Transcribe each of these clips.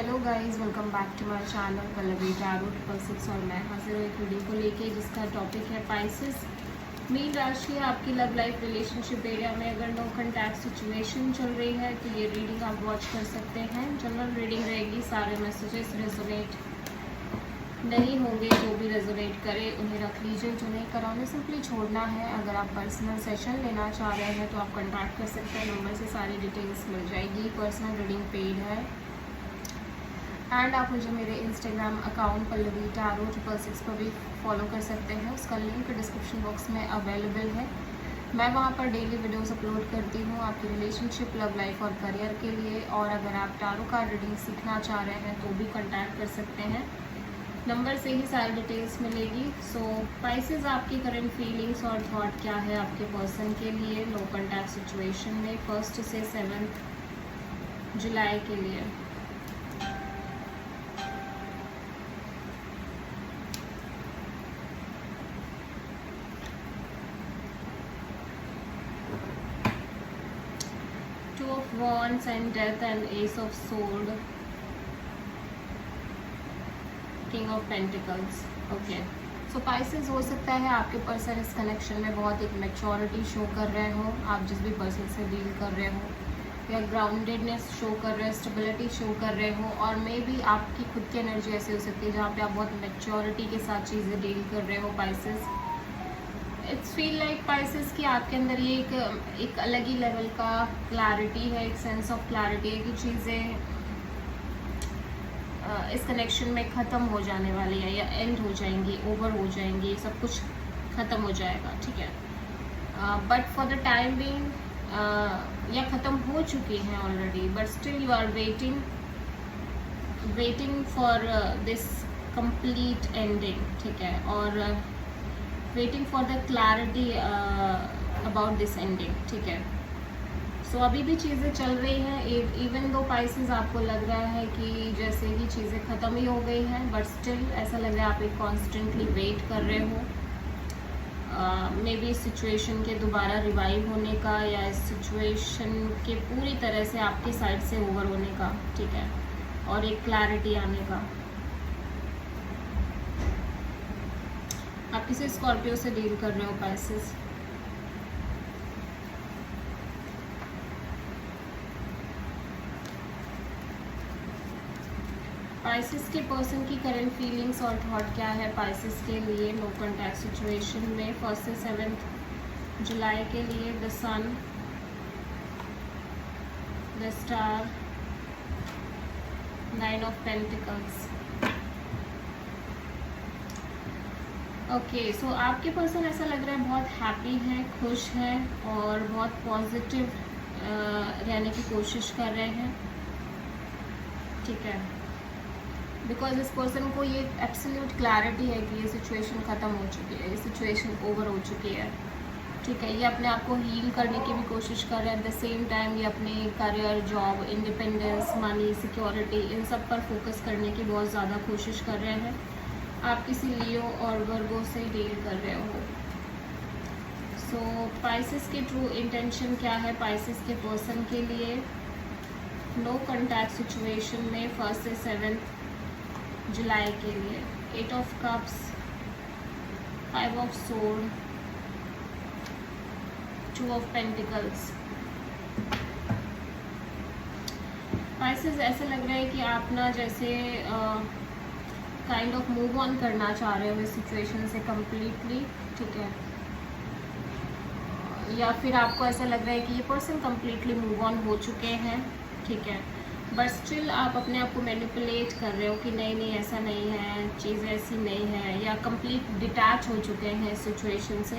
Hello guys, welcome back to my channel Pallavi tarot 666। और मैं हाजिर हूँ एक वीडियो को लेके जिसका टॉपिक है पाइसेस। मीन राशि आपकी लव लाइफ रिलेशनशिप एरिया में अगर नो कॉन्टैक्ट सिचुएशन चल रही है तो ये रीडिंग आप वॉच कर सकते हैं। जनरल रीडिंग रहेगी, सारे मैसेजेस रेजोनेट नहीं होंगे, जो भी रेजोनेट करे उन्हें रख लीजिए, जो नहीं करा उन्हें सिंपली छोड़ना है। अगर आप पर्सनल सेशन लेना चाह रहे हैं तो आप कॉन्टैक्ट कर सकते हैं, नंबर से सारी डिटेल्स मिल जाएगी। पर्सनल रीडिंग पेड है एंड आप मुझे मेरे इंस्टाग्राम अकाउंट पल्लवी टैरो 666 पर भी फॉलो कर सकते हैं, उसका लिंक डिस्क्रिप्शन बॉक्स में अवेलेबल है। मैं वहाँ पर डेली वीडियोस अपलोड करती हूँ आपकी रिलेशनशिप, लव लाइफ और करियर के लिए। और अगर आप टैरो कार्ड रीडिंग सीखना चाह रहे हैं तो भी कॉन्टैक्ट कर सकते हैं, नंबर से ही सारी डिटेल्स मिलेगी। सो पाइसेस, आपकी करंट फीलिंग्स और थॉट क्या है आपके पर्सन के लिए नो कॉन्टैक्ट सिचुएशन में 1 से 7 जुलाई के लिए। Two of Wands and Death and Ace of Sword, King of Pentacles। Okay, so Pisces हो सकता है आपके पर्सन इस कनेक्शन में बहुत एक मैच्योरिटी शो कर रहे हो, आप जिस भी पर्सन से डील कर रहे हो, या ग्राउंडेडनेस शो कर रहे हो, स्टेबिलिटी शो कर रहे हो। और मे बी आपकी खुद की एनर्जी ऐसी हो सकती है जहाँ पे आप बहुत मैच्योरिटी के साथ चीज़ें डील कर रहे हो Pisces. It's feel like Pisces कि आपके अंदर ये एक अलग ही लेवल का क्लैरिटी है, एक सेंस ऑफ क्लैरिटी है कि चीज़ें इस कनेक्शन में ख़त्म हो जाने वाली है या एंड हो जाएंगी, ओवर हो जाएंगी, सब कुछ ख़त्म हो जाएगा, ठीक है। But for the time being या ख़त्म हो चुकी हैं already, but still you are waiting for this complete ending, ठीक है। और waiting for the clarity about this ending, ठीक है। सो अभी भी चीज़ें चल रही हैं, इवन दो पाइसेस आपको लग रहा है कि जैसे ही चीज़ें ख़त्म ही हो गई हैं, बट स्टिल ऐसा लग रहा है आप एक कॉन्स्टेंटली वेट कर रहे हो मे बी इस सिचुएशन के दोबारा रिवाइव होने का, या इस सिचुएशन के पूरी तरह से आपकी साइड से ओवर होने का, ठीक है, और एक क्लैरिटी आने का। आप किसी स्कॉर्पियो से डील कर रहे हो पाइसेस। पाइसेस के पर्सन की करंट फीलिंग्स और थॉट क्या है पाइसेस के लिए नो कॉन्टैक्ट सिचुएशन में 1 से 7 जुलाई के लिए। The sun, the star, 9 of pentacles. Okay, so आपके पर्सन ऐसा लग रहा है बहुत हैप्पी हैं, खुश हैं और बहुत पॉजिटिव रहने की कोशिश कर रहे हैं, ठीक है। बिकॉज इस पर्सन को ये एब्सोल्यूट क्लैरिटी है कि ये सिचुएशन ख़त्म हो चुकी है, ये सिचुएशन ओवर हो चुकी है, ठीक है। ये अपने आप को हील करने की भी कोशिश कर रहे हैं, एट द सेम टाइम ये अपने career, job, independence, money, security, इन सब पर फोकस करने की बहुत ज़्यादा कोशिश कर रहे हैं। आप किसी लियो और वर्गो से डील कर रहे हो। सो पाइसेस की ट्रू इंटेंशन क्या है पाइसेस के पर्सन के लिए नो कॉन्टैक्ट सिचुएशन में 1 से 7 जुलाई के लिए। 8 of cups, 5 of sword, 2 of pentacles. Pisces ऐसे लग रहा है कि आप ना जैसे काइंड ऑफ मूव ऑन करना चाह रहे हो इस सिचुएशन से कम्प्लीटली, ठीक है। या फिर आपको ऐसा लग रहा है कि ये पर्सन कम्प्लीटली मूव ऑन हो चुके हैं, ठीक है। बट स्टिल आप अपने आप को मैनिपुलेट कर रहे हो कि नहीं नहीं ऐसा नहीं है, चीज़ ऐसी नहीं है, या कंप्लीट डिटैच हो चुके हैं इस सिचुएशन से।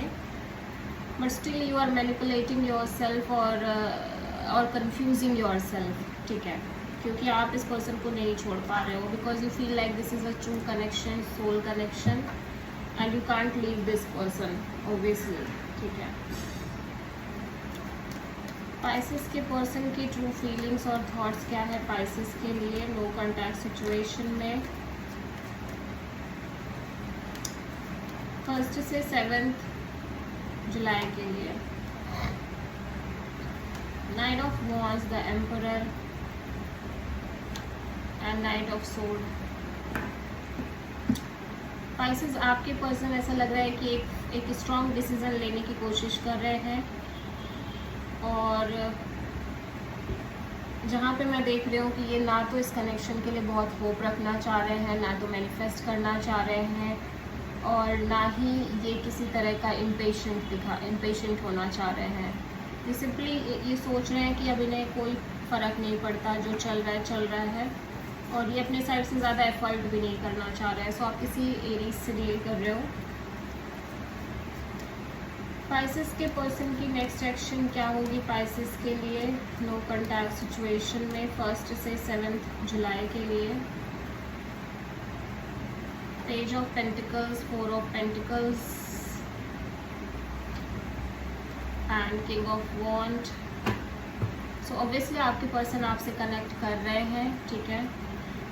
But still you are manipulating yourself और कंफ्यूजिंग योर सेल्फ, ठीक है, क्योंकि आप इस पर्सन को नहीं छोड़ पा रहे हो। Because you feel like this is a true connection, soul connection, and you can't leave this person obviously, ठीक है। पाइसेस के पर्सन की ट्रू फीलिंग्स और थॉट्स क्या है पाइसेस के लिए नो कॉन्टैक्ट सिचुएशन में 1 से 7 जुलाई के लिए। 9 of wands, the emperor, and night of sword. Spices, आपके पर्सन ऐसा लग रहा है कि एक स्ट्रॉन्ग डिसीजन लेने की कोशिश कर रहे हैं, और जहाँ पे मैं देख रही हूँ कि ये ना तो इस कनेक्शन के लिए बहुत होप रखना चाह रहे हैं, ना तो मैनिफेस्ट करना चाह रहे हैं, और ना ही ये किसी तरह का इम्पेशेंट होना चाह रहे हैं। ये सिंपली ये सोच रहे हैं कि अब इन्हें कोई फ़र्क नहीं पड़ता, जो चल रहा है, और ये अपने साइड से ज़्यादा एफर्ट भी नहीं करना चाह रहे हैं। सो आप किसी एरीज से डील कर रहे हो। पाइसेस के पर्सन की नेक्स्ट एक्शन क्या होगी पाइसेस के लिए नो कॉन्टैक्ट सिचुएशन में 1 से 7 जुलाई के लिए? Page of pentacles, 4 of pentacles and king of wand. So obviously आपके पर्सन आपसे कनेक्ट कर रहे हैं, ठीक है,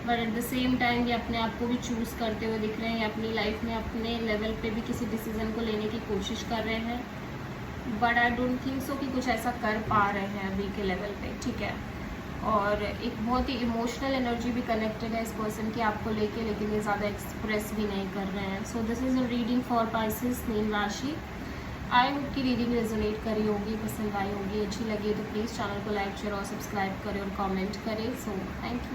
but at the same time ये अपने आप को भी चूज़ करते हुए दिख रहे हैं, अपनी लाइफ में अपने लेवल पे भी किसी डिसीजन को लेने की कोशिश कर रहे हैं, but I don't think so कि कुछ ऐसा कर पा रहे हैं अभी के लेवल पे, ठीक है। और एक बहुत ही इमोशनल एनर्जी भी कनेक्टेड है इस पर्सन की आपको लेके, लेकिन ये ज़्यादा एक्सप्रेस भी नहीं कर रहे हैं। So this is a reading for Pisces mean राशि। आई होप की रीडिंग रेजोनेट करी होगी, पसंद आई होगी, अच्छी लगी तो प्लीज़ चैनल को लाइक शेयर और सब्सक्राइब करें और कमेंट करें। So thank you.